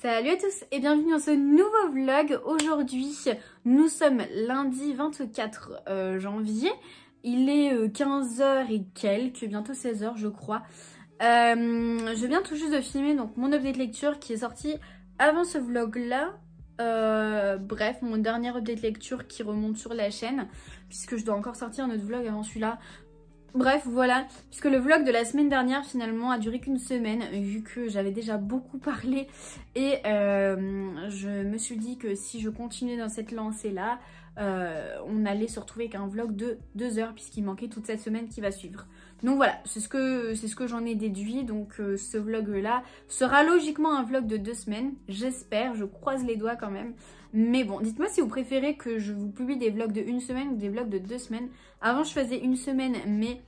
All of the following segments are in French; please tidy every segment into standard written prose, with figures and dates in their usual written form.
Salut à tous et bienvenue dans ce nouveau vlog. Aujourd'hui, nous sommes lundi 24 janvier. Il est 15h et quelques, bientôt 16h je crois. Je viens tout juste de filmer donc mon update lecture qui est sorti avant ce vlog là. Bref, mon dernier update lecture qui remonte sur la chaîne puisque je dois encore sortir un autre vlog avant celui-là. Bref, voilà, puisque le vlog de la semaine dernière finalement a duré qu'une semaine vu que j'avais déjà beaucoup parlé et je me suis dit que si je continuais dans cette lancée-là, on allait se retrouver avec un vlog de 2 heures puisqu'il manquait toute cette semaine qui va suivre. Donc voilà, c'est ce que j'en ai déduit, donc ce vlog-là sera logiquement un vlog de 2 semaines, j'espère, je croise les doigts quand même. Mais bon, dites-moi si vous préférez que je vous publie des vlogs de 1 semaine ou des vlogs de 2 semaines. Avant, je faisais 1 semaine, mais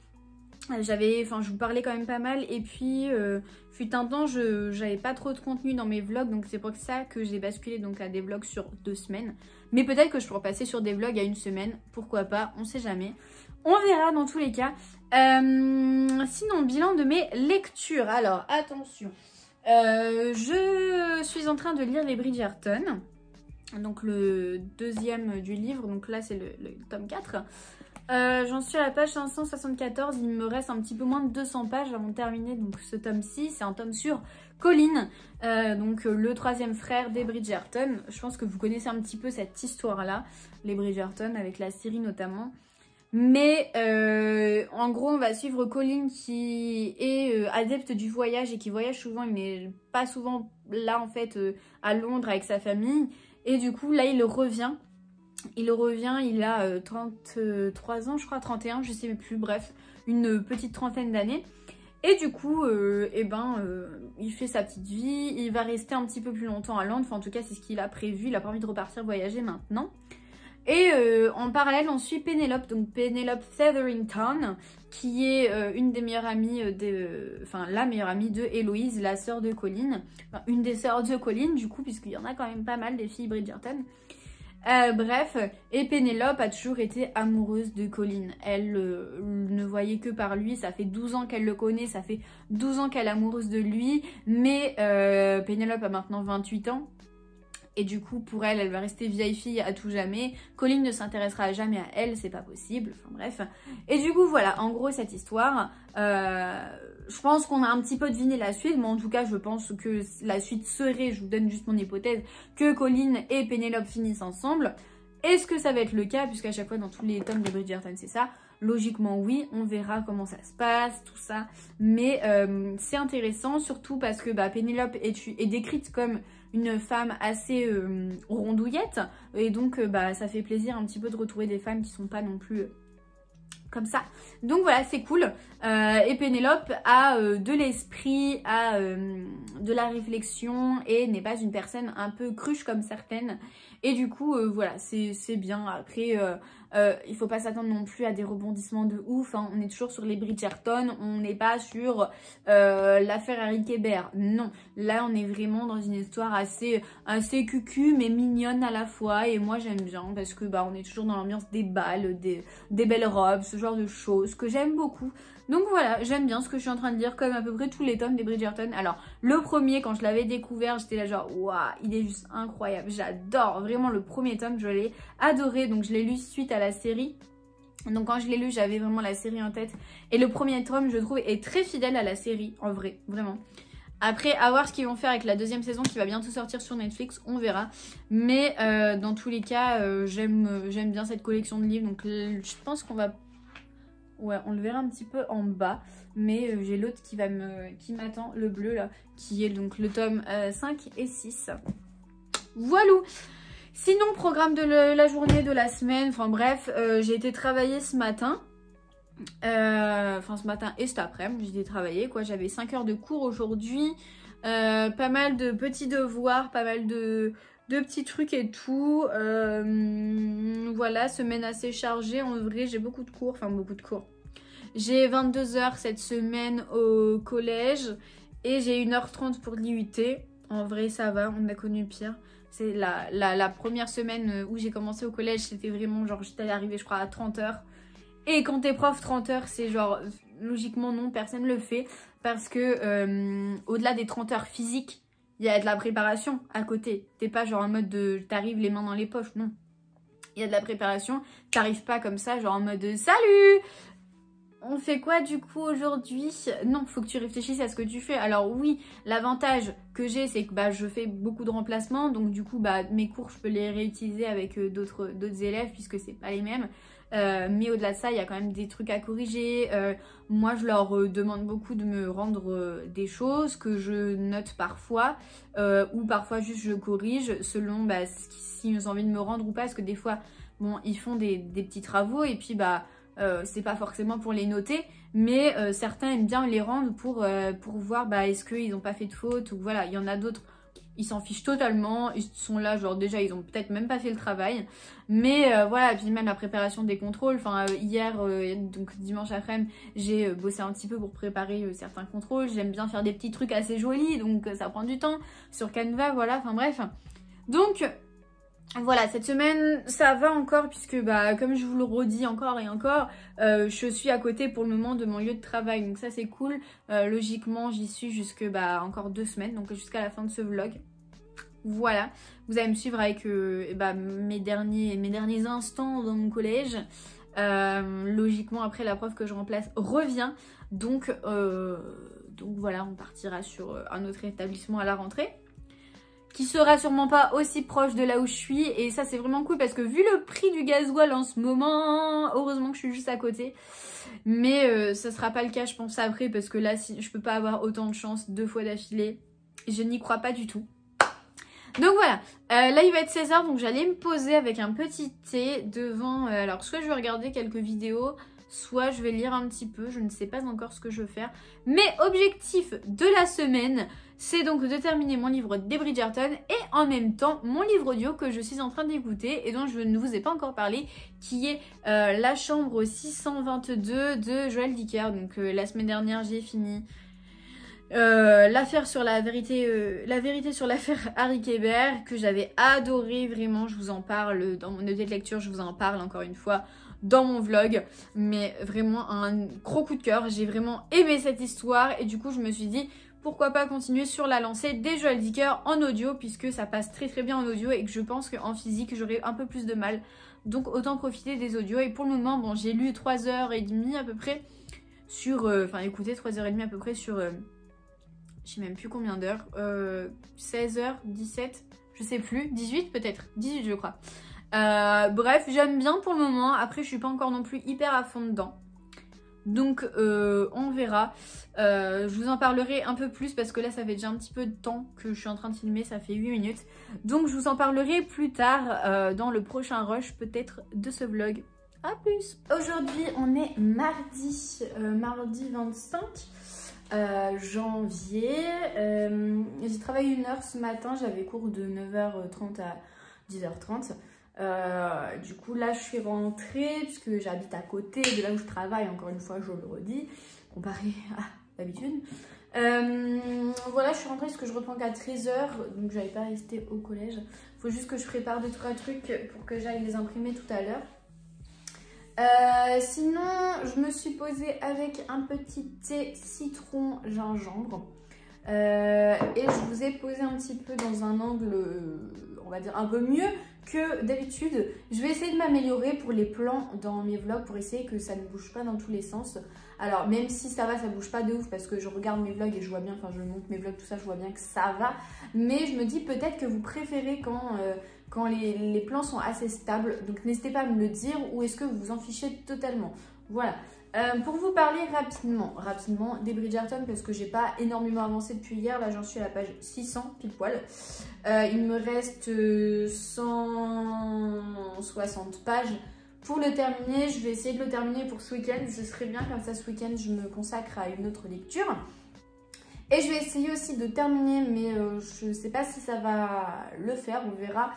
je vous parlais quand même pas mal. Et puis, fut un temps, j'avais pas trop de contenu dans mes vlogs. Donc, c'est pour ça que j'ai basculé donc, à des vlogs sur 2 semaines. Mais peut-être que je pourrais passer sur des vlogs à 1 semaine. Pourquoi pas, on sait jamais. On verra dans tous les cas. Sinon, bilan de mes lectures. Alors, attention. Je suis en train de lire les Bridgerton. Donc le deuxième du livre, donc là c'est le tome 4. J'en suis à la page 574, il me reste un petit peu moins de 200 pages avant de terminer donc ce tome 6. C'est un tome sur Colin, donc le troisième frère des Bridgerton. Je pense que vous connaissez un petit peu cette histoire-là, les Bridgerton, avec la série notamment. Mais en gros on va suivre Colin qui est adepte du voyage et qui voyage souvent, il n'est pas souvent là en fait à Londres avec sa famille. Et du coup, là, il revient, il a 33 ans, je crois, 31, je sais plus, bref, une petite trentaine d'années. Et du coup, il fait sa petite vie, il va rester un petit peu plus longtemps à Londres, enfin en tout cas, c'est ce qu'il a prévu, il a pas envie de repartir voyager maintenant. Et en parallèle, on suit Penelope, donc Penelope Featherington, qui est une des meilleures amies, la meilleure amie de Héloïse, la sœur de Colin. Enfin, une des sœurs de Colin, du coup, puisqu'il y en a quand même pas mal des filles Bridgerton. Bref, et Penelope a toujours été amoureuse de Colin. Elle ne voyait que par lui, ça fait 12 ans qu'elle le connaît, ça fait 12 ans qu'elle est amoureuse de lui. Mais Penelope a maintenant 28 ans. Et du coup, pour elle, elle va rester vieille fille à tout jamais. Colin ne s'intéressera jamais à elle, c'est pas possible. Enfin bref. Et du coup, voilà, en gros, cette histoire. Je pense qu'on a un petit peu deviné la suite. Mais en tout cas, je pense que la suite serait, je vous donne juste mon hypothèse, que Colin et Penelope finissent ensemble. Est-ce que ça va être le cas? Puisqu'à chaque fois, dans tous les tomes de Bridgerton, c'est ça. Logiquement, oui. On verra comment ça se passe, tout ça. Mais c'est intéressant, surtout parce que Penelope est décrite comme une femme assez rondouillette. Et donc, ça fait plaisir un petit peu de retrouver des femmes qui sont pas non plus comme ça. Donc voilà, c'est cool. Et Penelope a de l'esprit, a de la réflexion et n'est pas une personne un peu cruche comme certaines. Et du coup, voilà, c'est bien. Après, il faut pas s'attendre non plus à des rebondissements de ouf. Hein. On est toujours sur les Bridgerton, on n'est pas sur l'affaire Harry Kébert. Non, là on est vraiment dans une histoire assez cucu mais mignonne à la fois. Et moi j'aime bien parce que on est toujours dans l'ambiance des balles, des belles robes, ce genre de choses que j'aime beaucoup. Donc voilà, j'aime bien ce que je suis en train de lire, comme à peu près tous les tomes des Bridgerton. Alors, le premier, quand je l'avais découvert, j'étais là genre, waouh, il est juste incroyable. J'adore, vraiment le premier tome, je l'ai adoré. Donc, je l'ai lu suite à la série. Donc, quand je l'ai lu, j'avais vraiment la série en tête. Et le premier tome, je trouve, est très fidèle à la série, en vrai, vraiment. Après, à voir ce qu'ils vont faire avec la deuxième saison qui va bientôt sortir sur Netflix, on verra. Mais dans tous les cas, j'aime bien cette collection de livres. Donc, je pense qu'on va... Ouais, on le verra un petit peu en bas, mais j'ai l'autre qui m'attend, le bleu là, qui est donc le tome 5 et 6. Voilà. Sinon, programme de la journée, de la semaine, enfin bref, j'ai été travailler ce matin. Ce matin et cet après-midi, j'ai été travailler quoi. J'avais 5 heures de cours aujourd'hui, pas mal de petits devoirs, pas mal de petits trucs et tout. Voilà, semaine assez chargée. En vrai, j'ai beaucoup de cours, enfin beaucoup de cours. J'ai 22 heures cette semaine au collège et j'ai 1h30 pour l'IUT. En vrai, ça va, on a connu pire. C'est la première semaine où j'ai commencé au collège, c'était vraiment genre, j'étais arrivée, je crois, à 30 heures. Et quand t'es prof, 30 heures, c'est genre, logiquement non, personne le fait. Parce que au-delà des 30 heures physiques, il y a de la préparation à côté. T'es pas genre en mode de t'arrives les mains dans les poches, non. Il y a de la préparation, t'arrives pas comme ça genre en mode de salut, on fait quoi du coup aujourd'hui? Non, faut que tu réfléchisses à ce que tu fais. Alors oui, l'avantage que j'ai, c'est que bah, je fais beaucoup de remplacements. Donc du coup, bah, mes cours, je peux les réutiliser avec d'autres élèves puisque c'est pas les mêmes. Mais au-delà de ça, il y a quand même des trucs à corriger. Moi, je leur demande beaucoup de me rendre des choses que je note parfois. Ou parfois juste je corrige selon bah, s'ils ont envie de me rendre ou pas. Parce que des fois, bon, ils font des petits travaux et puis bah... c'est pas forcément pour les noter, mais certains aiment bien les rendre pour voir bah, est-ce qu'ils n'ont pas fait de faute ou voilà, il y en a d'autres, ils s'en fichent totalement, ils sont là genre déjà ils ont peut-être même pas fait le travail, mais voilà, et puis même la préparation des contrôles, enfin hier, donc dimanche après-midi, j'ai bossé un petit peu pour préparer certains contrôles, j'aime bien faire des petits trucs assez jolis, donc ça prend du temps, sur Canva, voilà, enfin bref, donc... Voilà, cette semaine, ça va encore puisque, bah, comme je vous le redis encore et encore, je suis à côté pour le moment de mon lieu de travail. Donc ça, c'est cool. Logiquement, j'y suis jusque, bah, encore 2 semaines, donc jusqu'à la fin de ce vlog. Voilà, vous allez me suivre avec bah, mes derniers instants dans mon collège. Logiquement, après, la prof que je remplace revient. Donc voilà, on partira sur un autre établissement à la rentrée, qui sera sûrement pas aussi proche de là où je suis. Et ça, c'est vraiment cool parce que vu le prix du gasoil en ce moment, heureusement que je suis juste à côté. Mais ça sera pas le cas, je pense, après, parce que là, si, je peux pas avoir autant de chance 2 fois d'affilée. Je n'y crois pas du tout. Donc voilà, là il va être 16 h, donc j'allais me poser avec un petit thé devant... alors soit je vais regarder quelques vidéos, soit je vais lire un petit peu, je ne sais pas encore ce que je veux faire. Mais objectif de la semaine, c'est donc de terminer mon livre des Bridgerton et en même temps mon livre audio que je suis en train d'écouter et dont je ne vous ai pas encore parlé, qui est La chambre 622 de Joël Dicker. Donc la semaine dernière j'ai fini l'affaire sur la vérité sur l'affaire Harry Kéber, que j'avais adoré, vraiment, je vous en parle dans mon note de lecture, je vous en parle encore une fois dans mon vlog, mais vraiment un gros coup de cœur, j'ai vraiment aimé cette histoire et du coup je me suis dit pourquoi pas continuer sur la lancée des Joël Dicker en audio, puisque ça passe très très bien en audio et que je pense qu'en physique j'aurai un peu plus de mal, donc autant profiter des audios. Et pour le moment, bon, j'ai lu 3h30 à peu près sur, enfin écoutez, 3h30 à peu près sur... je sais même plus combien d'heures, 16h, 17, je sais plus, 18 peut-être, 18 je crois. Bref, j'aime bien pour le moment, après je suis pas encore non plus hyper à fond dedans. Donc on verra, je vous en parlerai un peu plus parce que là ça fait déjà un petit peu de temps que je suis en train de filmer, ça fait 8 minutes. Donc je vous en parlerai plus tard dans le prochain rush peut-être de ce vlog. A plus. Aujourd'hui on est mardi 25 janvier. J'ai travaillé 1 heure ce matin, j'avais cours de 9h30 à 10h30. Du coup là je suis rentrée puisque j'habite à côté de là où je travaille, encore une fois je le redis, comparé à d'habitude. Voilà, je suis rentrée parce que je reprends qu'à 13h, donc j'allais pas rester au collège. Faut juste que je prépare 2-3 trucs pour que j'aille les imprimer tout à l'heure. Sinon, je me suis posée avec un petit thé citron gingembre et je vous ai posé un petit peu dans un angle, on va dire un peu mieux que d'habitude. Je vais essayer de m'améliorer pour les plans dans mes vlogs pour essayer que ça ne bouge pas dans tous les sens. Alors même si ça va, ça bouge pas de ouf parce que je regarde mes vlogs et je vois bien, enfin je monte mes vlogs tout ça, je vois bien que ça va. Mais je me dis peut-être que vous préférez quand les plans sont assez stables. Donc n'hésitez pas à me le dire, ou est-ce que vous vous en fichez totalement. Voilà. Pour vous parler rapidement des Bridgerton, parce que j'ai pas énormément avancé depuis hier. Là j'en suis à la page 600 pile poil. Il me reste 160 pages pour le terminer. Je vais essayer de le terminer pour ce week-end. Ce serait bien, comme ça ce week-end je me consacre à une autre lecture. Et je vais essayer aussi de terminer, mais je ne sais pas si ça va le faire, on verra.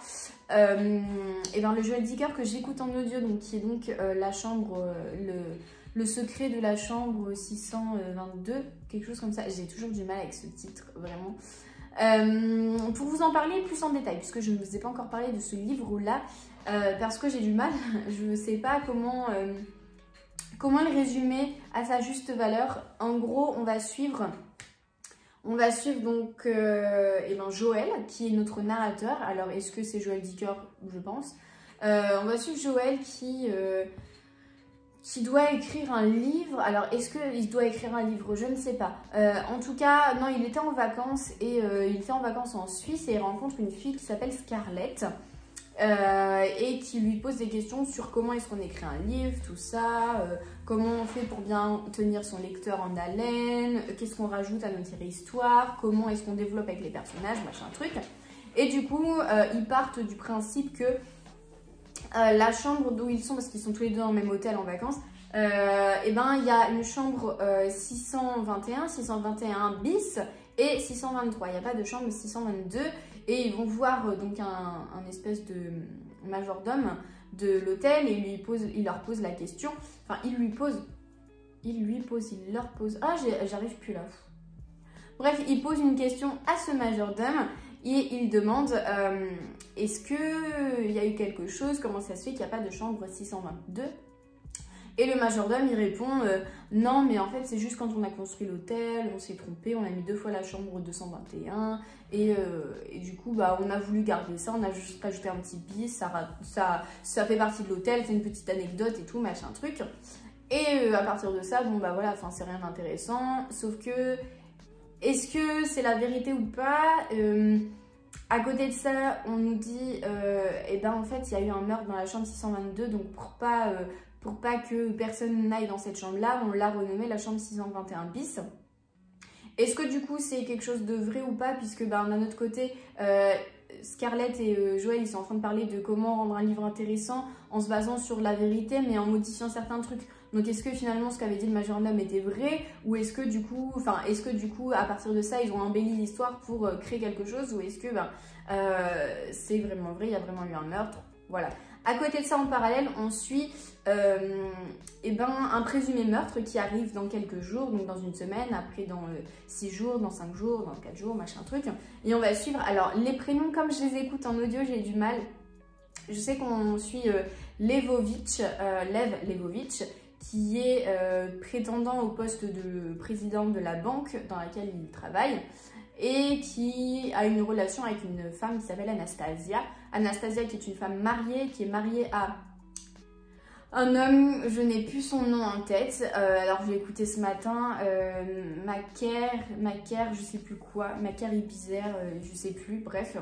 Et dans le Joël Dicker que j'écoute en audio, donc, qui est donc la chambre, le secret de la chambre 622, quelque chose comme ça. J'ai toujours du mal avec ce titre, vraiment. Pour vous en parler plus en détail, puisque je ne vous ai pas encore parlé de ce livre-là, parce que j'ai du mal, je ne sais pas comment le résumer à sa juste valeur. En gros, on va suivre On va suivre donc Joël, qui est notre narrateur. Alors, est-ce que c'est Joël Dicker? Je pense. On va suivre Joël qui doit écrire un livre. Alors, est-ce qu'il doit écrire un livre? Je ne sais pas. En tout cas, non, il était en vacances et il était en vacances en Suisse et il rencontre une fille qui s'appelle Scarlett et qui lui pose des questions sur comment est-ce qu'on écrit un livre, tout ça, comment on fait pour bien tenir son lecteur en haleine, qu'est-ce qu'on rajoute à notre histoire, comment est-ce qu'on développe avec les personnages, machin truc. Et du coup, ils partent du principe que la chambre d'où ils sont, parce qu'ils sont tous les deux dans le même hôtel en vacances, il y a une chambre 621 bis et 623. Il n'y a pas de chambre 622 et ils vont voir donc un espèce de majordome de l'hôtel et il leur pose la question. Enfin, il leur pose. Ah, j'arrive plus là. Bref, il pose une question à ce majordome. Et il demande est-ce qu'il y a eu quelque chose, comment ça se fait qu'il n'y a pas de chambre 622? Et le majordome il répond non, mais en fait c'est juste quand on a construit l'hôtel, on s'est trompé, on a mis 2 fois la chambre 221 et du coup on a voulu garder ça, on a juste rajouté un petit bis, ça fait partie de l'hôtel, c'est une petite anecdote et tout, machin truc. Et à partir de ça, voilà, c'est rien d'intéressant, sauf que est-ce que c'est la vérité ou pas? À côté de ça, on nous dit en fait, il y a eu un meurtre dans la chambre 622, donc pour pas que personne n'aille dans cette chambre-là, on l'a renommée la chambre 621 bis. Est-ce que du coup, c'est quelque chose de vrai ou pas? Puisque d'un autre côté, Scarlett et Joël, ils sont en train de parler de comment rendre un livre intéressant en se basant sur la vérité, mais en modifiant certains trucs. Donc est-ce que finalement ce qu'avait dit le majordome était vrai, ou est-ce que du coup, à partir de ça ils ont embelli l'histoire pour créer quelque chose, ou est-ce que c'est vraiment vrai, il y a vraiment eu un meurtre, voilà. À côté de ça, en parallèle, on suit un présumé meurtre qui arrive dans quelques jours, donc dans une semaine, après dans 6 jours, dans 5 jours, dans 4 jours, machin truc. Et on va suivre, alors les prénoms, comme je les écoute en audio, j'ai du mal. Je sais qu'on suit Lev Levovitch, qui est prétendant au poste de président de la banque dans laquelle il travaille et qui a une relation avec une femme qui s'appelle Anastasia. Anastasia qui est une femme mariée, qui est mariée à un homme, je n'ai plus son nom en tête, alors je l'ai écouté ce matin, Macaire, je sais plus quoi, Macaire Ibizer, je sais plus, bref.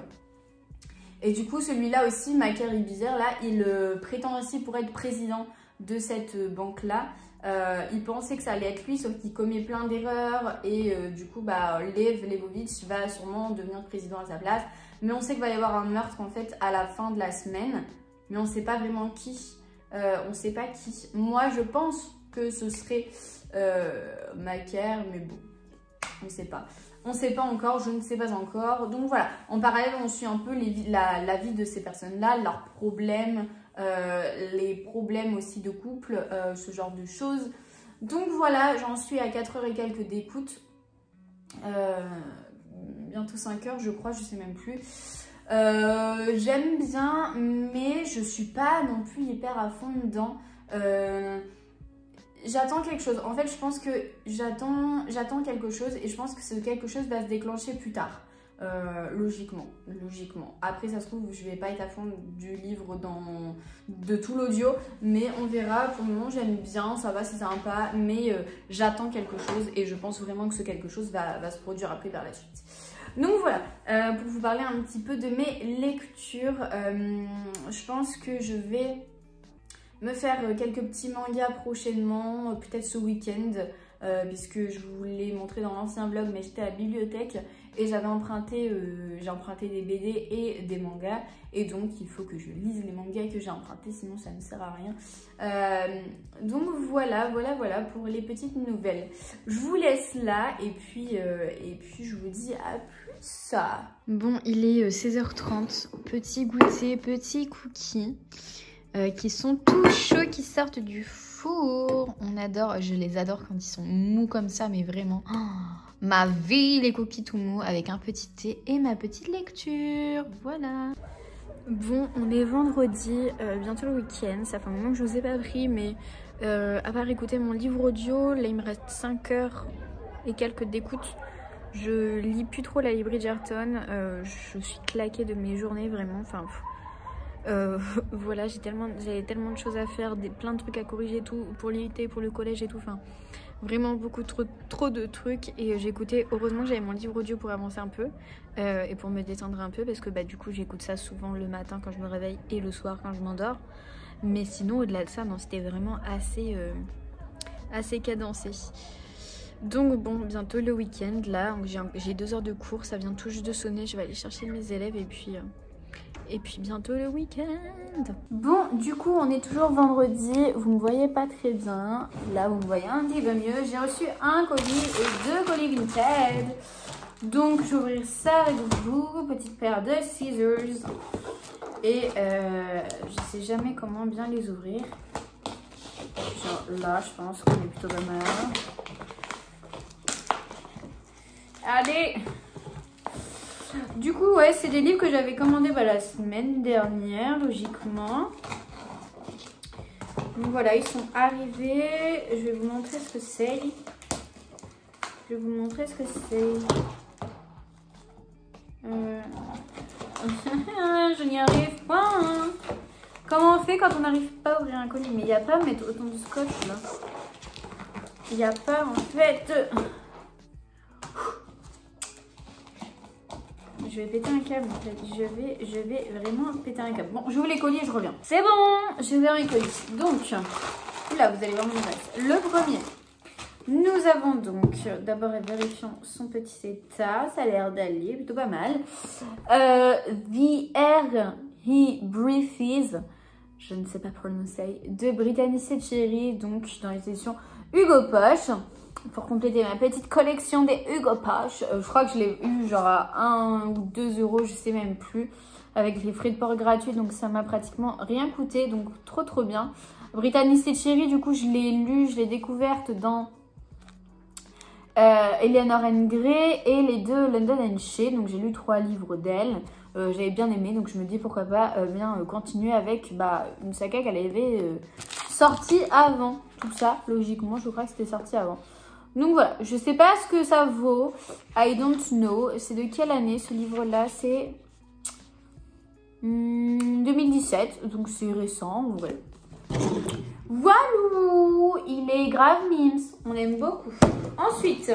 Et du coup celui-là aussi, Macaire Ibizer, là, il prétend aussi pour être président de cette banque-là. Il pensait que ça allait être lui, sauf qu'il commet plein d'erreurs et du coup Lev Levovitch va sûrement devenir président à sa place. Mais on sait qu'il va y avoir un meurtre en fait à la fin de la semaine, mais on ne sait pas vraiment qui. On ne sait pas qui. Moi je pense que ce serait Macaire, mais bon, on ne sait pas. On ne sait pas encore, je ne sais pas encore. Donc voilà, en parallèle on suit un peu la vie de ces personnes-là, leurs problèmes, les problèmes aussi de couple, ce genre de choses. Donc voilà, j'en suis à 4 heures et quelques d'écoute. Bientôt 5 heures je crois, je sais même plus. J'aime bien, mais je suis pas non plus hyper à fond dedans. J'attends quelque chose. En fait, je pense que j'attends quelque chose et je pense que ce quelque chose va se déclencher plus tard. Logiquement. Après, ça se trouve, je vais pas être à fond du livre de tout l'audio, mais on verra. Pour le moment, j'aime bien, ça va, c'est sympa, mais j'attends quelque chose et je pense vraiment que ce quelque chose va se produire après vers la suite. Donc voilà, pour vous parler un petit peu de mes lectures, je pense que je vais me faire quelques petits mangas prochainement, peut-être ce week-end, puisque je vous l'ai montré dans l'ancien vlog, mais j'étais à la bibliothèque et j'ai emprunté des BD et des mangas, et donc il faut que je lise les mangas que j'ai empruntés, sinon ça ne sert à rien. Donc voilà pour les petites nouvelles. Je vous laisse là et puis je vous dis à plus. Bon, il est 16h30, petit goûter, petit cookie. Qui sont tout chauds, qui sortent du four. On adore, je les adore quand ils sont mous comme ça, mais vraiment, ma vie, les cookies tout mous avec un petit thé et ma petite lecture, voilà. Bon, on est vendredi, bientôt le week-end, ça fait un moment que je ne vous ai pas pris, mais à part écouter mon livre audio, là il me reste 5 heures et quelques d'écoute. Je lis plus trop la Lee Bridgerton. Je suis claquée de mes journées vraiment. Enfin, voilà, j'avais tellement de choses à faire, plein de trucs à corriger et tout pour l'IUT, pour le collège et tout. Enfin, vraiment beaucoup trop de trucs. Et j'écoutais. Heureusement que j'avais mon livre audio pour avancer un peu et pour me détendre un peu parce que du coup j'écoute ça souvent le matin quand je me réveille et le soir quand je m'endors. Mais sinon au-delà de ça, non, c'était vraiment assez cadencé. Donc bon, bientôt le week-end là, j'ai 2 heures de cours, ça vient tout juste de sonner, je vais aller chercher mes élèves et puis bientôt le week-end. Bon, du coup on est toujours vendredi, vous me voyez pas très bien, là vous me voyez un petit peu mieux, j'ai reçu un colis et 2 colis Vinted. Donc je vais ouvrir ça avec vous, petite paire de scissors et je sais jamais comment bien les ouvrir. Genre là je pense qu'on est plutôt pas mal. Allez! Du coup, ouais, c'est des livres que j'avais commandés la semaine dernière, logiquement. Donc voilà, ils sont arrivés. Je vais vous montrer ce que c'est. Je n'y arrive pas. Hein. Comment on fait quand on n'arrive pas à ouvrir un colis? Mais il n'y a pas à mettre autant de scotch là. Il n'y a pas en fait. Je vais péter un câble en fait. Je vais vraiment péter un câble. Bon, j'ouvre les colis et je reviens. C'est bon, j'ai ouvert mes colis. Donc, là, vous allez voir mon reste. Le premier. Nous avons donc, d'abord vérifions son petit état. Ça a l'air d'aller, plutôt pas mal. The Air He Breathes, je ne sais pas prononcer, de Brittany Seccheri, donc dans les éditions Hugo Poche. Pour compléter ma petite collection des Hugo Poche. Je crois que je l'ai eu genre à 1 ou 2 euros, je sais même plus. Avec les frais de port gratuits, donc ça m'a pratiquement rien coûté. Donc trop bien. Brittany Seccheri, du coup je l'ai lu, je l'ai découverte dans Eleanor and Gray et les 2 London and Shea. Donc j'ai lu 3 livres d'elle. J'avais bien aimé, donc je me dis pourquoi pas bien continuer avec une saga qu'elle avait sortie avant. Tout ça, logiquement, je crois que c'était sorti avant. Donc voilà, je sais pas ce que ça vaut. I don't know. C'est de quelle année ce livre-là? C'est 2017, donc c'est récent en vrai. Voilà, il est grave mimes. On aime beaucoup. Ensuite,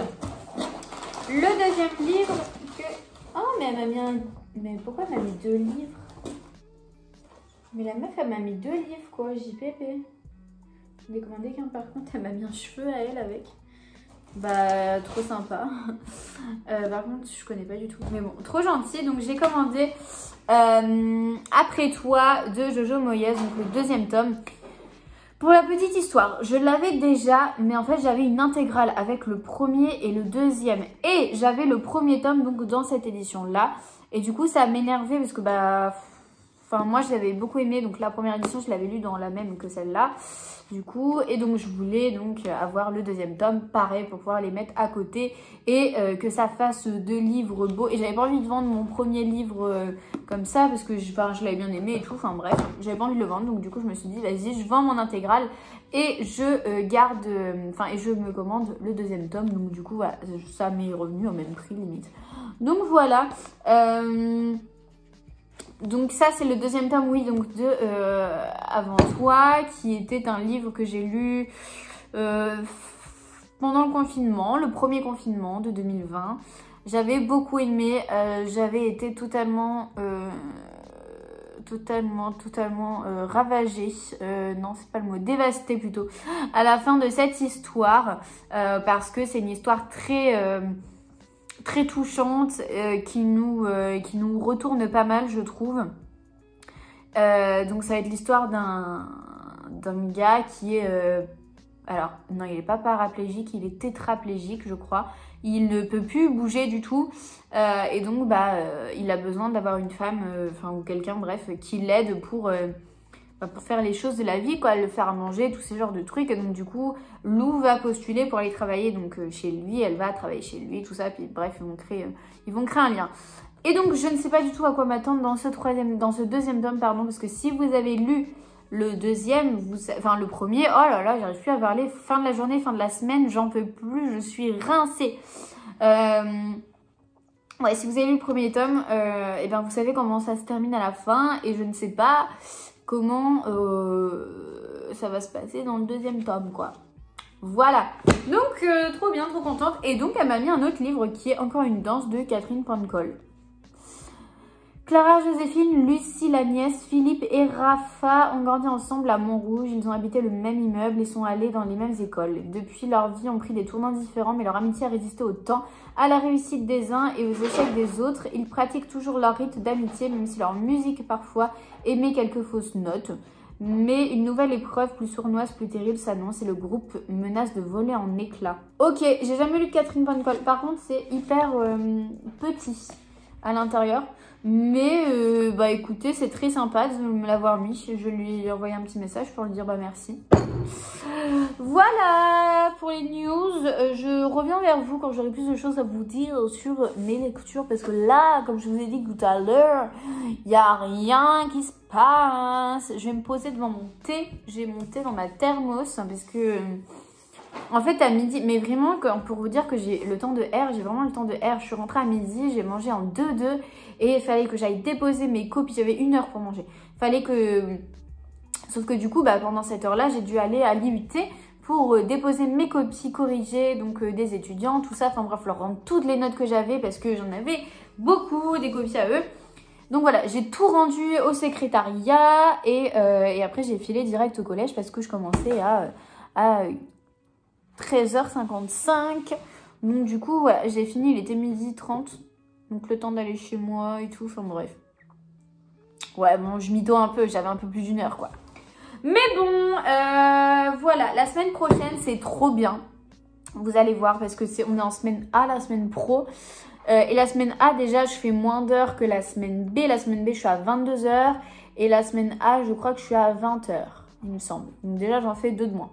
le deuxième livre que... Oh, mais elle m'a mis un... Mais pourquoi elle m'a mis 2 livres? Mais la meuf, elle m'a mis 2 livres, quoi, JPP. Je l'ai commandé qu'un, par contre, elle m'a mis un cheveu à elle avec. Bah, trop sympa. Par contre, je connais pas du tout. Mais bon, trop gentil. Donc, j'ai commandé Après toi de Jojo Moyes, donc le 2e tome. Pour la petite histoire, je l'avais déjà, mais en fait, j'avais une intégrale avec le premier et le 2e. Et j'avais le 1er tome, donc dans cette édition-là. Et du coup, ça m'énervait parce que, enfin, moi, je l'avais beaucoup aimé. Donc, la première édition, je l'avais lu dans la même que celle-là. Du coup, et donc je voulais donc avoir le 2e tome, pareil, pour pouvoir les mettre à côté et que ça fasse 2 livres beaux. Et j'avais pas envie de vendre mon premier livre comme ça parce que je l'avais bien aimé et tout. Enfin bref, j'avais pas envie de le vendre. Donc du coup, je me suis dit, vas-y, je vends mon intégrale et je garde, et je me commande le 2e tome. Donc du coup, voilà, ça m'est revenu au même prix limite. Donc voilà. Donc ça c'est le 2e tome, oui, donc de Avant toi, qui était un livre que j'ai lu pendant le confinement, le premier confinement de 2020. J'avais beaucoup aimé, j'avais été totalement ravagée, non c'est pas le mot, dévastée plutôt, à la fin de cette histoire, parce que c'est une histoire très touchante, qui nous retourne pas mal, je trouve. Donc ça va être l'histoire d'un gars qui est... alors, non, il n'est pas paraplégique, il est tétraplégique, je crois. Il ne peut plus bouger du tout. Et donc, il a besoin d'avoir une femme, ou quelqu'un, bref, qui l'aide pour faire les choses de la vie, quoi, le faire à manger, tous ces genres de trucs. Et donc du coup, Lou va postuler pour aller travailler donc chez lui, elle va travailler chez lui, tout ça, puis bref, ils vont créer un lien. Et donc je ne sais pas du tout à quoi m'attendre dans ce 2e tome, pardon, parce que si vous avez lu le 2e, le premier, oh là là, j'arrive plus à parler, fin de la journée, fin de la semaine, j'en peux plus, je suis rincée. Ouais, si vous avez lu le premier tome, et ben vous savez comment ça se termine à la fin. Et je ne sais pas comment ça va se passer dans le deuxième tome, quoi. Voilà. Donc, trop bien, trop contente. Et donc, elle m'a mis un autre livre qui est Encore une danse de Catherine Pancol. Clara, Joséphine, Lucie, la nièce, Philippe et Rafa ont grandi ensemble à Montrouge. Ils ont habité le même immeuble et sont allés dans les mêmes écoles. Depuis, leur vie ont pris des tournants différents, mais leur amitié a résisté au temps, à la réussite des uns et aux échecs des autres. Ils pratiquent toujours leur rite d'amitié, même si leur musique parfois émet quelques fausses notes. Mais une nouvelle épreuve plus sournoise, plus terrible s'annonce et le groupe menace de voler en éclats. Ok, j'ai jamais lu Catherine Pancol. Par contre, c'est hyper petit à l'intérieur. Mais bah écoutez, c'est très sympa de me l'avoir mis. Je lui ai envoyé un petit message pour lui dire bah merci. Voilà pour les news. Je reviens vers vous quand j'aurai plus de choses à vous dire sur mes lectures. Parce que là, comme je vous ai dit tout à l'heure, il n'y a rien qui se passe. Je vais me poser devant mon thé. J'ai mon thé dans ma thermos parce que... En fait, à midi, mais vraiment, pour vous dire que j'ai le temps de R, j'ai vraiment le temps de R. Je suis rentrée à midi, j'ai mangé en 2-2 et il fallait que j'aille déposer mes copies. J'avais 1 heure pour manger. Fallait que... Sauf que du coup, bah, pendant cette heure-là, j'ai dû aller à l'IUT pour déposer mes copies corrigées, donc des étudiants, tout ça. Enfin bref, leur rendre toutes les notes que j'avais parce que j'en avais beaucoup, des copies à eux. Donc voilà, j'ai tout rendu au secrétariat et après, j'ai filé direct au collège parce que je commençais à 13h55. Donc du coup, voilà, j'ai fini, il était 12h30. Donc le temps d'aller chez moi et tout, enfin bref. Ouais, bon, je mytho un peu, j'avais un peu plus d'1 heure, quoi. Mais bon, voilà, la semaine prochaine, c'est trop bien. Vous allez voir, parce que on est en semaine A, la semaine pro. Et la semaine A, déjà, je fais moins d'heures que la semaine B. La semaine B, je suis à 22h. Et la semaine A, je crois que je suis à 20h, il me semble. Donc déjà, j'en fais 2 de moins.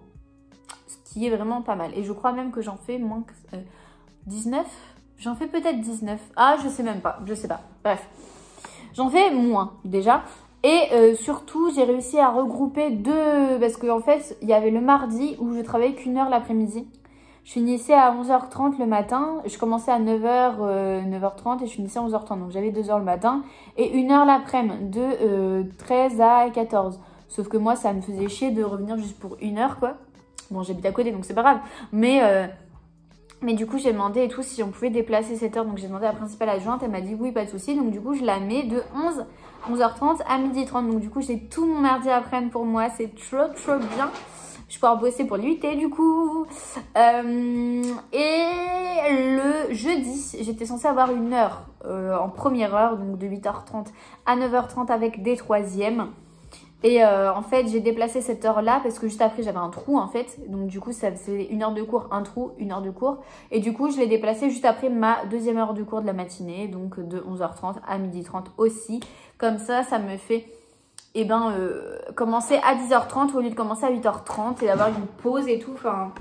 Ce qui est vraiment pas mal. Et je crois même que j'en fais moins que 19. J'en fais peut-être 19. Ah, je sais même pas. Je sais pas. Bref. J'en fais moins, déjà. Et surtout, j'ai réussi à regrouper 2... Parce qu'en fait, il y avait le mardi où je travaillais qu'1 heure l'après-midi. Je finissais à 11h30 le matin. Je commençais à 9h30 et je finissais à 11h30. Donc, j'avais 2 heures le matin. Et 1 heure l'après-midi, de 13 à 14. Sauf que moi, ça me faisait chier de revenir juste pour 1 heure, quoi. Bon, j'habite à côté, donc c'est pas grave. Mais du coup, j'ai demandé et tout si on pouvait déplacer cette heure. Donc, j'ai demandé à la principale adjointe. Elle m'a dit oui, pas de souci. Donc, du coup, je la mets de 11h30 à 12h30. Donc, du coup, j'ai tout mon mardi après-midi pour moi. C'est trop, trop bien. Je vais pouvoir bosser pour l'UT, du coup. Et le jeudi, j'étais censée avoir 1 heure en première heure. Donc, de 8h30 à 9h30 avec des troisièmes. Et en fait, j'ai déplacé cette heure-là parce que juste après, j'avais un trou en fait. Donc du coup, ça faisait 1 heure de cours, un trou, 1 heure de cours. Et du coup, je l'ai déplacé juste après ma 2e heure de cours de la matinée. Donc de 11h30 à 12h30 aussi. Comme ça, ça me fait commencer à 10h30 au lieu de commencer à 8h30 et d'avoir une pause et tout. Enfin,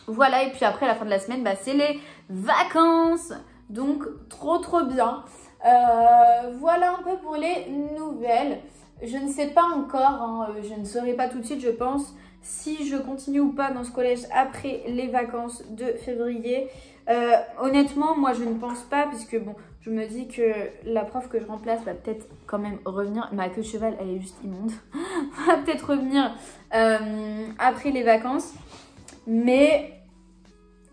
voilà. Et puis après, à la fin de la semaine, bah, c'est les vacances. Donc trop trop bien. Voilà un peu pour les nouvelles. Je ne sais pas encore, hein, je ne saurai pas tout de suite, je pense, si je continue ou pas dans ce collège après les vacances de février. Honnêtement, moi, je ne pense pas, puisque bon, je me dis que la prof que je remplace va peut-être quand même revenir. Ma queue de cheval, elle est juste immonde. Va peut-être revenir après les vacances. Mais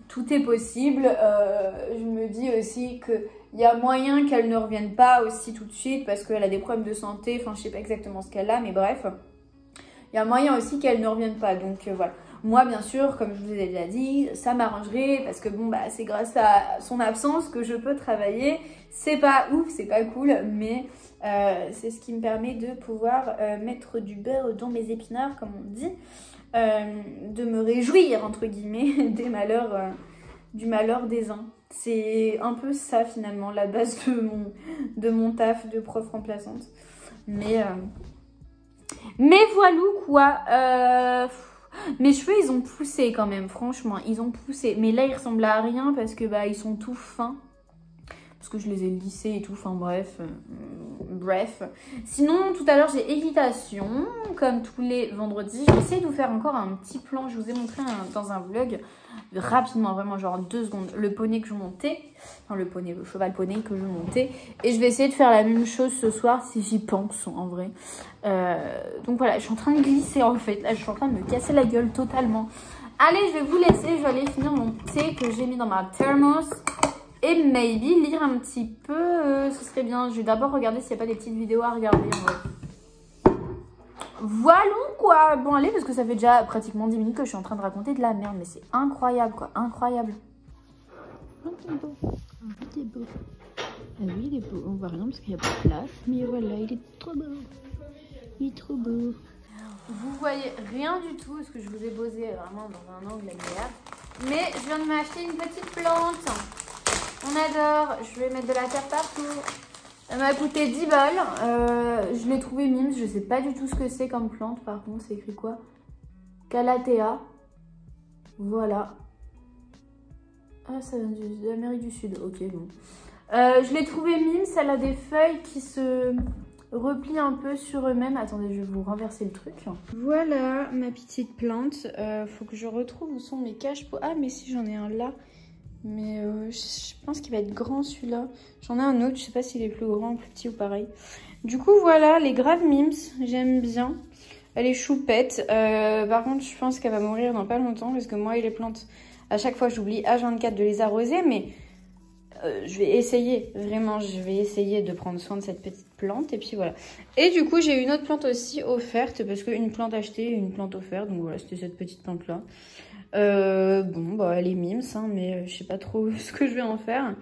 tout est possible. Je me dis aussi que... Il y a moyen qu'elle ne revienne pas aussi tout de suite parce qu'elle a des problèmes de santé. Enfin, je sais pas exactement ce qu'elle a, mais bref. Il y a moyen aussi qu'elle ne revienne pas. Donc, voilà. Moi, bien sûr, comme je vous ai déjà dit, ça m'arrangerait parce que bon, bah, c'est grâce à son absence que je peux travailler. C'est pas ouf, c'est pas cool, mais c'est ce qui me permet de pouvoir mettre du beurre dans mes épinards, comme on dit. De me réjouir, entre guillemets, du malheur des uns. C'est un peu ça finalement la base de mon taf de prof remplaçante. Mais voilà quoi. Mes cheveux ils ont poussé quand même, franchement. Ils ont poussé. Mais là ils ressemblent à rien parce que bah ils sont tout fins. parce que je les ai lissés et tout, enfin bref. Bref. Sinon, tout à l'heure, j'ai équitation, comme tous les vendredis. Je vais essayer de vous faire encore un petit plan. Je vous ai montré dans un vlog, rapidement, vraiment genre 2 secondes, le poney que je montais. Enfin, le cheval poney que je montais. Et je vais essayer de faire la même chose ce soir, si j'y pense, en vrai. Donc voilà, je suis en train de glisser, en fait. Là, je suis en train de me casser la gueule totalement. Allez, je vais vous laisser. Je vais aller finir mon thé que j'ai mis dans ma thermos. Et maybe lire un petit peu, ce serait bien. Je vais d'abord regarder s'il n'y a pas des petites vidéos à regarder. Voilà quoi. Bon allez, parce que ça fait déjà pratiquement 10 minutes que je suis en train de raconter de la merde. Mais c'est incroyable quoi, incroyable. Oh, c'est beau. Oh, c'est beau. Ah oui, il est beau. On voit rien parce qu'il n'y a pas de place. Mais voilà, il est trop beau. Il est trop beau. Vous voyez rien du tout parce que je vous ai posé vraiment dans un angle agréable. Mais je viens de m'acheter une petite plante. On adore. Je vais mettre de la terre partout. Elle m'a coûté 10 balles. Je l'ai trouvé mimes. Je sais pas du tout ce que c'est comme plante. Par contre, c'est écrit quoi? Calathea. Voilà. Ah, ça vient de l'Amérique du Sud. Ok, bon. Je l'ai trouvé mimes. Elle a des feuilles qui se replient un peu sur eux-mêmes. Attendez, je vais vous renverser le truc. Voilà ma petite plante. Faut que je retrouve où sont mes cache-pots. Ah, mais si, j'en ai un là. Mais je pense qu'il va être grand celui-là. J'en ai un autre, je sais pas s'il est plus grand, plus petit ou pareil. Du coup, voilà, les Grave Mimes, j'aime bien. Elle est choupette. Par contre, je pense qu'elle va mourir dans pas longtemps parce que moi et les plantes, à chaque fois, j'oublie H24 de les arroser. Mais je vais essayer, vraiment, je vais essayer de prendre soin de cette petite plante. Et puis voilà. Et du coup, j'ai une autre plante aussi offerte parce qu'une plante achetée, une plante offerte. Donc voilà, c'était cette petite plante-là. Bon, bah, elle est mimes, hein, mais je sais pas trop ce que je vais en faire.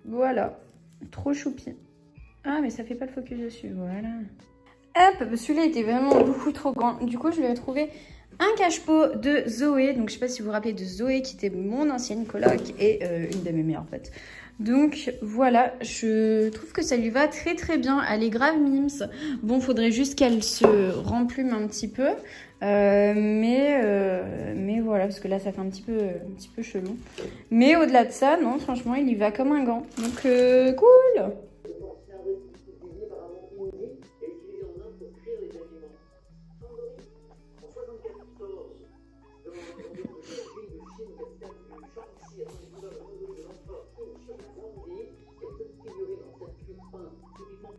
Voilà, trop choupi. Ah, mais ça fait pas le focus dessus, voilà. Hop, celui-là était vraiment beaucoup trop grand. Du coup, je vais retrouver un cache-pot de Zoé. Donc, je sais pas si vous vous rappelez de Zoé, qui était mon ancienne coloc et une de mes meilleures potes. Donc voilà, je trouve que ça lui va très très bien. Elle est grave mimes. Bon, faudrait juste qu'elle se remplume un petit peu. Mais voilà, parce que là ça fait un petit peu chelou. Mais au-delà de ça, non, franchement, il y va comme un gant. Donc cool.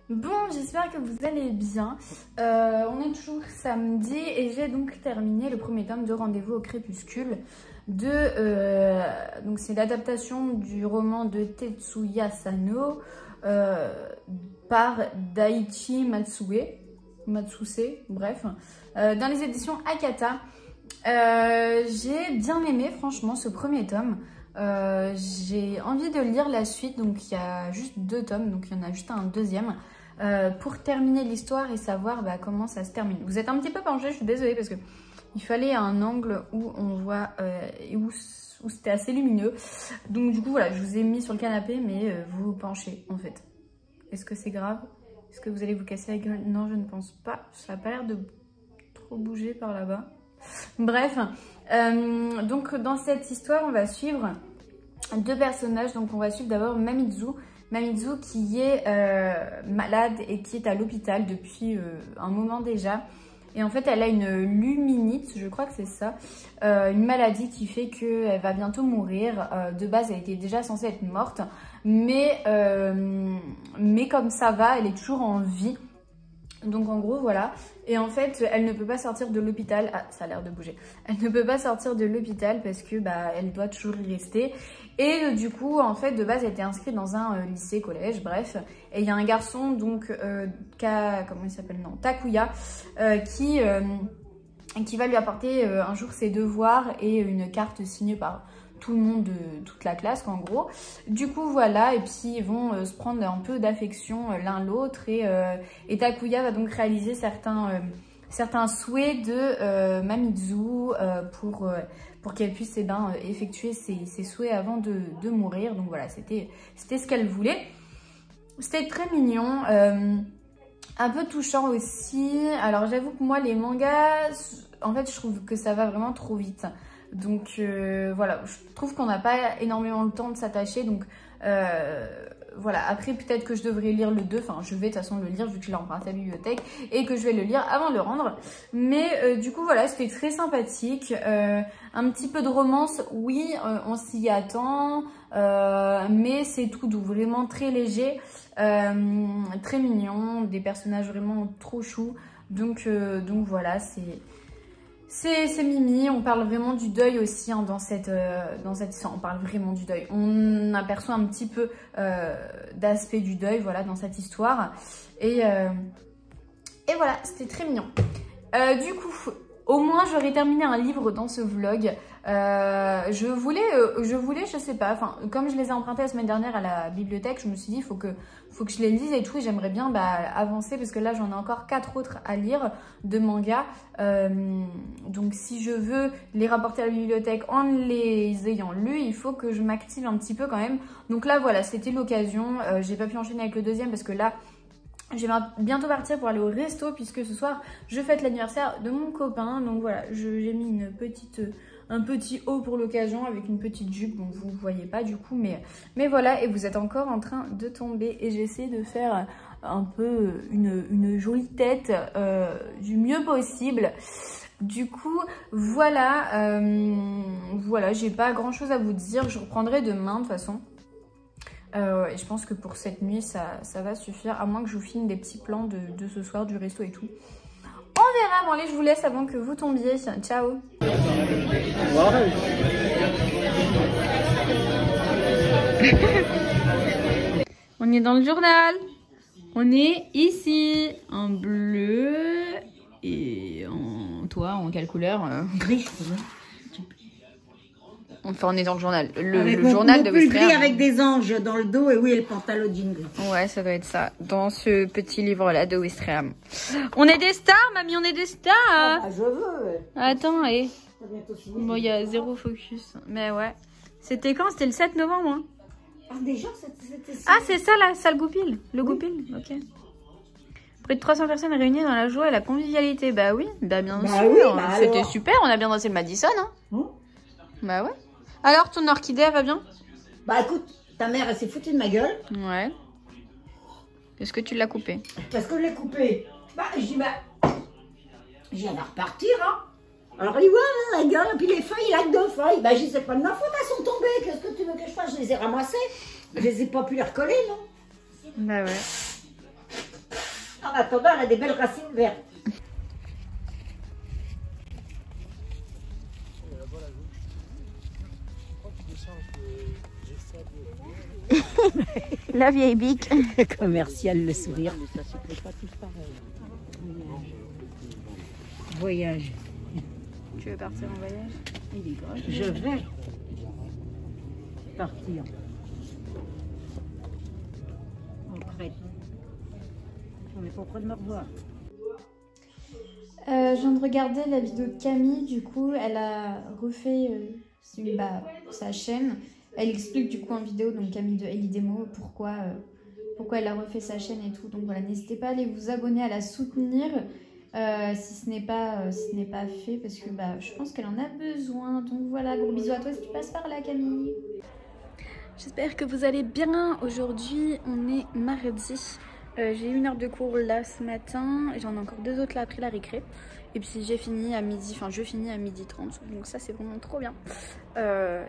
Bon, j'espère que vous allez bien. On est toujours samedi et j'ai donc terminé le premier tome de Rendez-vous au crépuscule. Donc c'est l'adaptation du roman de Tetsuya Sano par Daichi Matsuse, bref, dans les éditions Akata. J'ai bien aimé franchement ce premier tome. J'ai envie de lire la suite, donc il y a juste 2 tomes, donc il y en a juste un deuxième. Pour terminer l'histoire et savoir comment ça se termine. Vous êtes un petit peu penché, je suis désolée parce que il fallait un angle où on voit où c'était assez lumineux. Donc du coup voilà, je vous ai mis sur le canapé, mais vous vous penchez en fait. Est-ce que c'est grave? Est-ce que vous allez vous casser la gueule? Non, je ne pense pas. Ça n'a pas l'air de trop bouger par là-bas. Bref, donc dans cette histoire, on va suivre 2 personnages. Donc on va suivre d'abord Mamizu qui est malade et qui est à l'hôpital depuis un moment déjà. Et en fait, elle a une luminite, je crois que c'est ça, une maladie qui fait qu'elle va bientôt mourir. De base, elle était déjà censée être morte, mais comme ça va, elle est toujours en vie. Donc en gros, voilà. Et en fait, elle ne peut pas sortir de l'hôpital. Ah, ça a l'air de bouger. Elle ne peut pas sortir de l'hôpital parce que elle doit toujours y rester. Et du coup, en fait, de base, elle était inscrite dans un lycée, collège, bref. Et il y a un garçon, donc, comment il s'appelle? Non, Takuya, qui va lui apporter un jour ses devoirs et une carte signée par tout le monde de toute la classe, en gros. Du coup, voilà, et puis ils vont se prendre un peu d'affection l'un l'autre. Et Takuya va donc réaliser certains souhaits de Mamizu pour qu'elle puisse effectuer ses souhaits avant de mourir. Donc voilà, c'était ce qu'elle voulait. C'était très mignon, un peu touchant aussi. Alors j'avoue que moi les mangas, en fait je trouve que ça va vraiment trop vite. Donc voilà, je trouve qu'on n'a pas énormément le temps de s'attacher. Donc voilà, après peut-être que je devrais lire le 2. Enfin, je vais de toute façon le lire vu que je l'ai emprunté à la bibliothèque et que je vais le lire avant de le rendre. Mais du coup, voilà, c'était très sympathique. Un petit peu de romance, oui, on s'y attend. Mais c'est tout doux, vraiment très léger. Très mignon, des personnages vraiment trop choux. Donc voilà, c'est Mimi. On parle vraiment du deuil aussi hein, dans cette histoire. On parle vraiment du deuil. On aperçoit un petit peu d'aspect du deuil, voilà, dans cette histoire. Et voilà, c'était très mignon. Du coup, au moins j'aurais terminé un livre dans ce vlog. Je voulais, je sais pas, enfin, comme je les ai empruntés la semaine dernière à la bibliothèque, je me suis dit, il faut que je les lise et tout, et j'aimerais bien avancer, parce que là, j'en ai encore 4 autres à lire de mangas, donc si je veux les rapporter à la bibliothèque en les ayant lus, il faut que je m'active un petit peu quand même, donc là, voilà, c'était l'occasion, j'ai pas pu enchaîner avec le deuxième, parce que là, je vais bientôt partir pour aller au resto, puisque ce soir, je fête l'anniversaire de mon copain, donc voilà, j'ai mis un petit haut pour l'occasion avec une petite jupe. Bon, vous ne voyez pas du coup, mais voilà. Et vous êtes encore en train de tomber. Et j'essaie de faire un peu une jolie tête du mieux possible. Du coup, voilà. Voilà, j'ai pas grand chose à vous dire. Je reprendrai demain de toute façon. Et je pense que pour cette nuit, ça va suffire. À moins que je vous filme des petits plans de ce soir, du resto et tout. On verra. Bon, allez, je vous laisse avant que vous tombiez. Ciao. On est dans le journal. On est ici en bleu et en quelle couleur Gris. Enfin, on est dans le journal. Le journal de Western. Gris avec des anges dans le dos et oui, le pantalon jean gris. Ouais, ça doit être ça. Dans ce petit livre-là de Western. On est des stars, mamie, on est des stars. Ah, bah, je veux. Attends, bon, il y a 0 focus. Mais ouais. C'était quand? C'était le 7 novembre. Hein. Ah, déjà, c'était ça. Ah, c'est ça, la salle Goupil. Le Goupil, ok. Près de 300 personnes réunies dans la joie et la convivialité. Bah oui, bah bien sûr. Oui, bah c'était super, on a bien dansé le Madison. Hein. Bah ouais. Alors, ton orchidée, elle va bien? Bah écoute, ta mère, elle s'est foutue de ma gueule. Ouais. Est-ce que tu l'as coupée? Parce que je l'ai coupée. Bah, je dis, elle va repartir, hein. Alors, il voit, la gueule, et puis les feuilles, il a que 2 feuilles. Bah, je dis, c'est pas de ma faute, elles sont tombées. Qu'est-ce que tu veux que je fasse? Je les ai ramassées. Je les ai pas pu les recoller, non? Bah ouais. En attendant, elle a des belles racines vertes. La vieille bique. Commercial, le sourire. Ça se fait pas tous pareil. Voyage. Tu veux partir en voyage? Il est grave. Je vais partir. On est pas près de me revoir. Je viens de regarder la vidéo de Camille. Du coup, elle a refait sa chaîne. Elle explique du coup en vidéo, donc Camille de Ellie Demo, pourquoi elle a refait sa chaîne et tout. Donc voilà, n'hésitez pas à aller vous abonner, à la soutenir si ce n'est pas fait, parce que je pense qu'elle en a besoin. Donc voilà, gros bisous à toi si tu passes par là, Camille. J'espère que vous allez bien. Aujourd'hui, on est mardi. J'ai eu 1 heure de cours là ce matin. J'en ai encore 2 autres là après la récré. Et puis j'ai fini à midi, enfin je finis à 12h30. Donc ça c'est vraiment trop bien.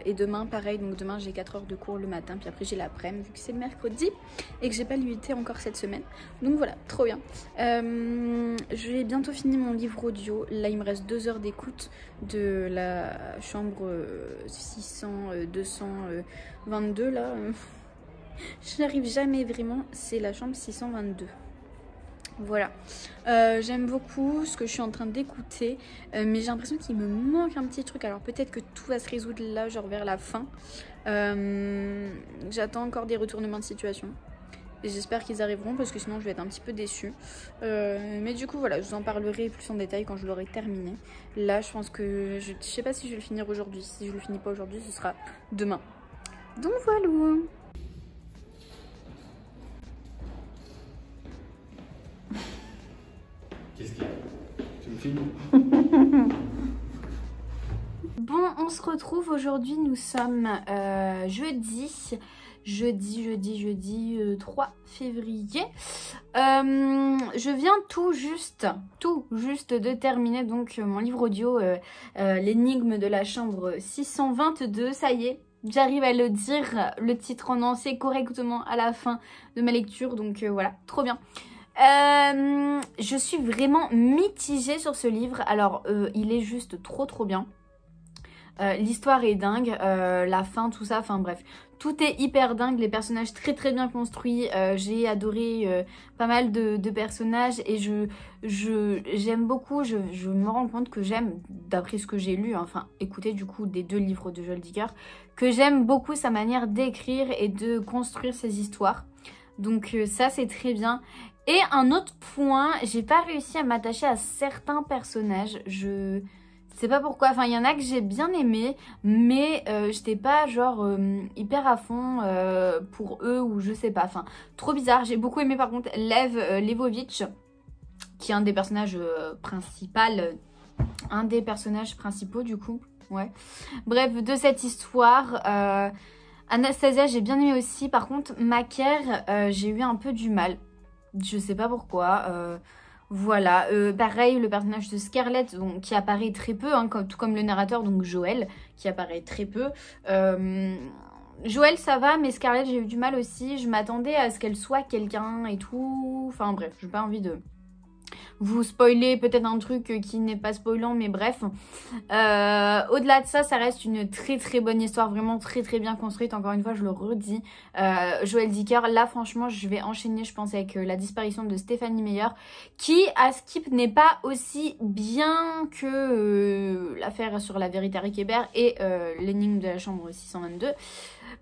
Et demain pareil, donc demain j'ai 4 heures de cours le matin. Puis après j'ai l'après-midi vu que c'est le mercredi. Et que j'ai pas l'UIT encore cette semaine. Donc voilà, trop bien. Je vais bientôt finir mon livre audio. Là il me reste 2 heures d'écoute de la chambre 222 là. Je n'arrive jamais vraiment, c'est la chambre 622. Voilà, j'aime beaucoup ce que je suis en train d'écouter, mais j'ai l'impression qu'il me manque un petit truc. Alors peut-être que tout va se résoudre là, genre vers la fin. J'attends encore des retournements de situation. Et j'espère qu'ils arriveront parce que sinon je vais être un petit peu déçue. Mais du coup voilà, je vous en parlerai plus en détail quand je l'aurai terminé. Là je pense que, je sais pas si je vais le finir aujourd'hui. Si je le finis pas aujourd'hui, ce sera demain. Donc voilà. Qu'est-ce qu'il y a? Tu me filmes? Bon, on se retrouve aujourd'hui, nous sommes jeudi 3 février. Je viens tout juste de terminer donc mon livre audio l'énigme de la chambre 622. Ça y est, j'arrive à le dire, le titre en entier correctement à la fin de ma lecture, donc voilà, trop bien. Je suis vraiment mitigée sur ce livre. Alors il est juste trop bien. L'histoire est dingue, la fin, tout ça, enfin bref, tout est hyper dingue, les personnages très bien construits. J'ai adoré pas mal de personnages et j'aime beaucoup, je me rends compte que j'aime, d'après ce que j'ai lu, enfin écoutez du coup des 2 livres de Joël Dicker, que j'aime beaucoup sa manière d'écrire et de construire ses histoires. Donc ça c'est très bien. Et un autre point, j'ai pas réussi à m'attacher à certains personnages, je sais pas pourquoi, enfin il y en a que j'ai bien aimé, mais j'étais pas genre hyper à fond pour eux ou je sais pas, enfin trop bizarre. J'ai beaucoup aimé par contre Lev Levovitch, qui est un des personnages principaux du coup, ouais. Bref, de cette histoire, Anastasia j'ai bien aimé aussi, par contre Macaire j'ai eu un peu du mal, je sais pas pourquoi. Voilà, pareil, le personnage de Scarlett, donc, qui apparaît très peu, hein, tout comme le narrateur, donc Joël, qui apparaît très peu. Joël, ça va, mais Scarlett, j'ai eu du mal aussi. Je m'attendais à ce qu'elle soit quelqu'un et tout. Enfin bref, j'ai pas envie de vous spoiler peut-être un truc qui n'est pas spoilant, mais bref. Au-delà de ça, ça reste une très bonne histoire, vraiment très bien construite. Encore une fois, je le redis. Joël Dicker, là franchement, je vais enchaîner, je pense, avec la disparition de Stéphanie Meyer, qui à Skip n'est pas aussi bien que l'affaire sur la vérité Harry Kéber et l'énigme de la chambre 622.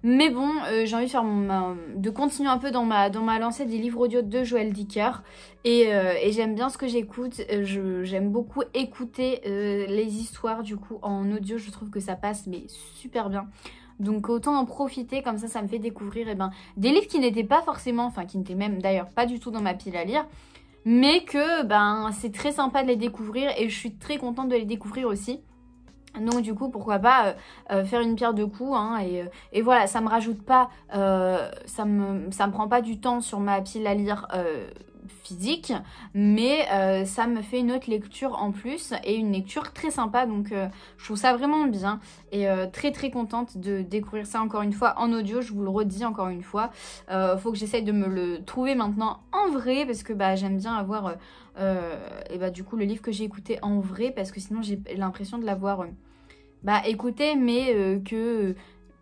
Mais bon, j'ai envie de faire de continuer un peu dans ma lancée des livres audio de Joël Dicker. Et j'aime bien ce que j'écoute. J'aime beaucoup écouter les histoires du coup en audio. Je trouve que ça passe mais super bien. Donc autant en profiter, comme ça me fait découvrir des livres qui n'étaient pas forcément, enfin qui n'étaient même d'ailleurs pas du tout dans ma pile à lire. Mais que c'est très sympa de les découvrir et je suis très contente de les découvrir aussi. Donc du coup pourquoi pas faire une pierre deux coups, hein, et voilà, ça me rajoute pas, ça me prend pas du temps sur ma pile à lire physique, mais ça me fait une autre lecture en plus et une lecture très sympa, donc je trouve ça vraiment bien et très contente de découvrir ça encore une fois en audio. Je vous le redis encore une fois, faut que j'essaye de me le trouver maintenant en vrai, parce que j'aime bien avoir du coup le livre que j'ai écouté en vrai, parce que sinon j'ai l'impression de l'avoir écouté mais que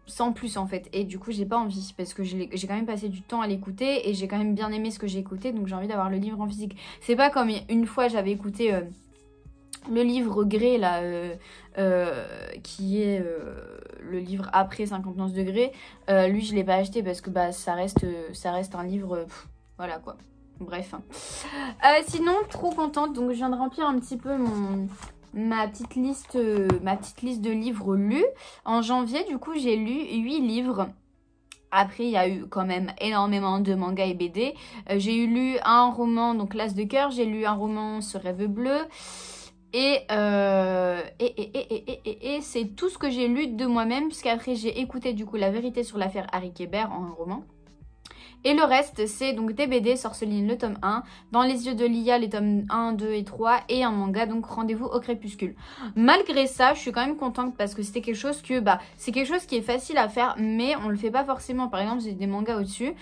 sans plus en fait, et du coup j'ai pas envie, parce que j'ai quand même passé du temps à l'écouter et j'ai quand même bien aimé ce que j'ai écouté, donc j'ai envie d'avoir le livre en physique. C'est pas comme une fois j'avais écouté le livre Grey là, qui est le livre après 59 degrés, lui je l'ai pas acheté parce que ça reste un livre, voilà quoi. Bref. Sinon, trop contente. Donc, je viens de remplir un petit peu ma petite liste de livres lus. En janvier, du coup, j'ai lu 8 livres. Après, il y a eu quand même énormément de mangas et BD. J'ai lu un roman, donc L'As de cœur. J'ai lu un roman, Ce rêve bleu. Et c'est tout ce que j'ai lu de moi-même, puisqu'après, j'ai écouté du coup La vérité sur l'affaire Harry Kéber en un roman. Et le reste, c'est donc des BD, Sorceline, le tome 1, Dans les yeux de Lia, les tomes 1, 2 et 3, et un manga, donc Rendez-vous au crépuscule. Malgré ça, je suis quand même contente parce que c'était quelque chose que, c'est quelque chose qui est facile à faire, mais on le fait pas forcément. Par exemple, j'ai des mangas au-dessus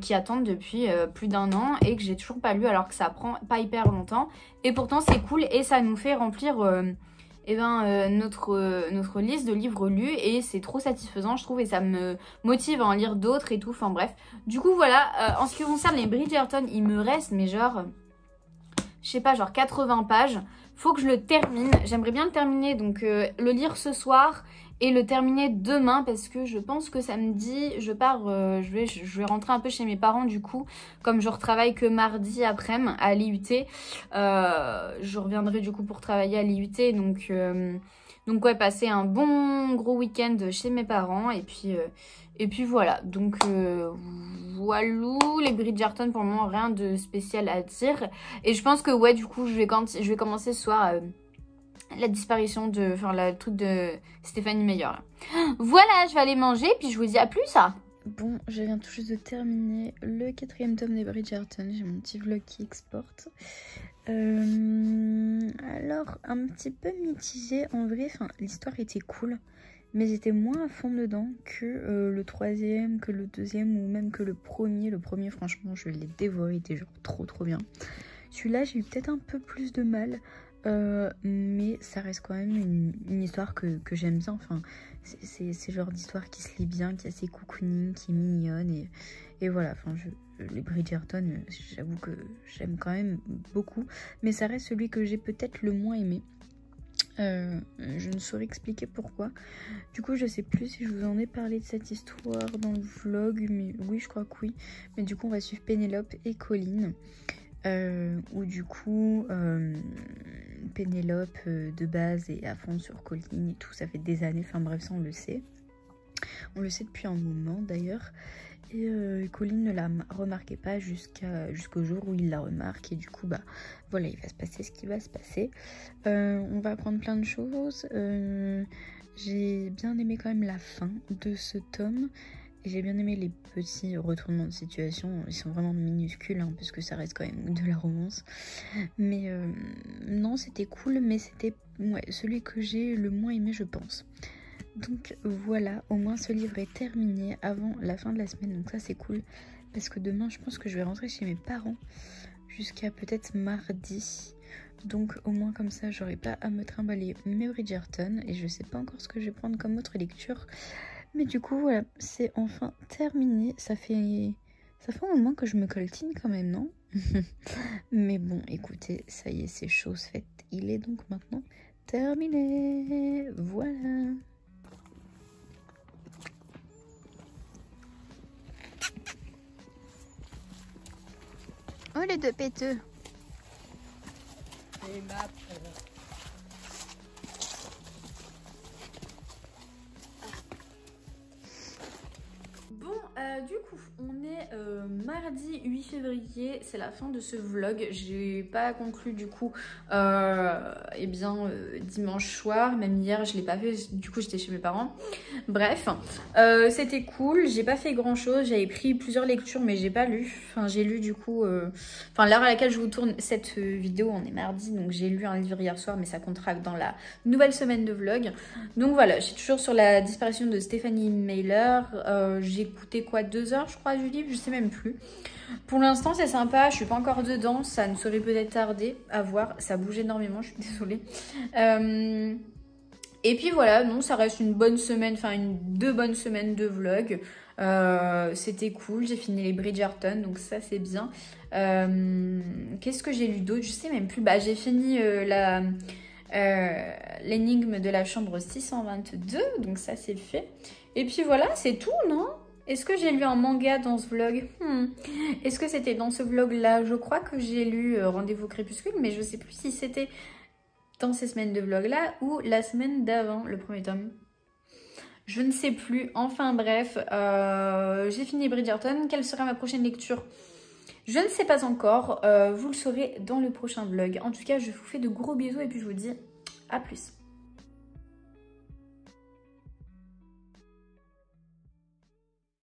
qui attendent depuis plus d'1 an et que j'ai toujours pas lu, alors que ça prend pas hyper longtemps. Et pourtant, c'est cool et ça nous fait remplir notre liste de livres lus, et c'est trop satisfaisant je trouve, et ça me motive à en lire d'autres et tout, enfin bref. Du coup voilà, en ce qui concerne les Bridgerton, il me reste mais genre, je sais pas, genre 80 pages. Faut que je le termine, j'aimerais bien le terminer, donc le lire ce soir et le terminer demain, parce que je pense que samedi je pars, je vais rentrer un peu chez mes parents du coup, comme je retravaille que mardi après-midi à l'IUT, je reviendrai du coup pour travailler à l'IUT, donc ouais, passer un bon gros week-end chez mes parents, et puis voilà, donc voilou, les Bridgerton pour le moment rien de spécial à dire, et je pense que ouais du coup je vais commencer ce soir la disparition de... Enfin, le truc de Stephanie Meyer. Là. Voilà, je vais aller manger, puis je vous dis à plus, ça. Bon, je viens tout juste de terminer le 4e tome des Bridgerton. J'ai mon petit vlog qui exporte. Alors, un petit peu mitigé. En vrai, l'histoire était cool. Mais j'étais moins à fond dedans que le 3e, que le 2e ou même que le premier. Le premier, franchement, je l'ai dévoré. Il était genre trop bien. Celui-là, j'ai eu peut-être un peu plus de mal. Mais ça reste quand même une histoire que j'aime bien. Enfin, c'est le genre d'histoire qui se lit bien, qui est assez cocooning, qui est mignonne. Et voilà, enfin, les Bridgerton, j'avoue que j'aime quand même beaucoup. Mais ça reste celui que j'ai peut-être le moins aimé. Je ne saurais expliquer pourquoi. Du coup, je sais plus si je vous en ai parlé de cette histoire dans le vlog. Mais oui, je crois que oui. Mais du coup, on va suivre Pénélope et Colline. Où du coup Pénélope de base est à fond sur Colline et tout, ça fait des années, enfin bref, ça on le sait depuis un moment d'ailleurs, et Colline ne la remarquait pas jusqu'au jour où il la remarque, et du coup bah voilà, il va se passer ce qui va se passer. On va apprendre plein de choses. J'ai bien aimé quand même la fin de ce tome. Et j'ai bien aimé les petits retournements de situation. Ils sont vraiment minuscules, hein, parce que ça reste quand même de la romance. Mais non, c'était cool, mais c'était celui que j'ai le moins aimé, je pense. Donc voilà, au moins ce livre est terminé avant la fin de la semaine. Donc ça, c'est cool. Parce que demain, je pense que je vais rentrer chez mes parents jusqu'à peut-être mardi. Donc au moins comme ça, j'aurai pas à me trimballer mes Bridgerton. Et je sais pas encore ce que je vais prendre comme autre lecture. Mais du coup, voilà, c'est enfin terminé. Ça fait un moment que je me coltine quand même, non? Mais bon, écoutez, ça y est, c'est chose faite. Il est donc maintenant terminé. Voilà. Oh, les deux péteux. Et ma du coup, on est mardi 8 février, c'est la fin de ce vlog. J'ai pas conclu du coup dimanche soir, même hier je l'ai pas fait, du coup j'étais chez mes parents. Bref, c'était cool, j'ai pas fait grand chose, j'avais pris plusieurs lectures mais j'ai pas lu. Enfin j'ai lu du coup, l'heure à laquelle je vous tourne cette vidéo, on est mardi, donc j'ai lu un livre hier soir mais ça comptera dans la nouvelle semaine de vlog. Donc voilà, je suis toujours sur la disparition de Stephanie Meyer. J'ai écouté quoi, 2 heures je crois du livre, je sais même plus. Pour l'instant c'est sympa, je suis pas encore dedans, ça ne saurait peut-être tarder à voir, ça bouge énormément, je suis désolée. Et puis voilà, non, ça reste une bonne semaine, enfin 2 bonnes semaines de vlog. C'était cool, j'ai fini les Bridgerton, donc ça c'est bien. Qu'est-ce que j'ai lu d'autre? Je sais même plus. Bah j'ai fini l'énigme de la chambre 622, donc ça c'est fait. Et puis voilà, c'est tout, non? Est-ce que j'ai lu un manga dans ce vlog? Est-ce que c'était dans ce vlog-là? Je crois que j'ai lu Rendez-vous Crépuscule, mais je sais plus si c'était dans ces semaines de vlog-là ou la semaine d'avant, le premier tome. Je ne sais plus. Enfin bref, j'ai fini Bridgerton. Quelle sera ma prochaine lecture? Je ne sais pas encore. Vous le saurez dans le prochain vlog. En tout cas, je vous fais de gros bisous et puis je vous dis à plus.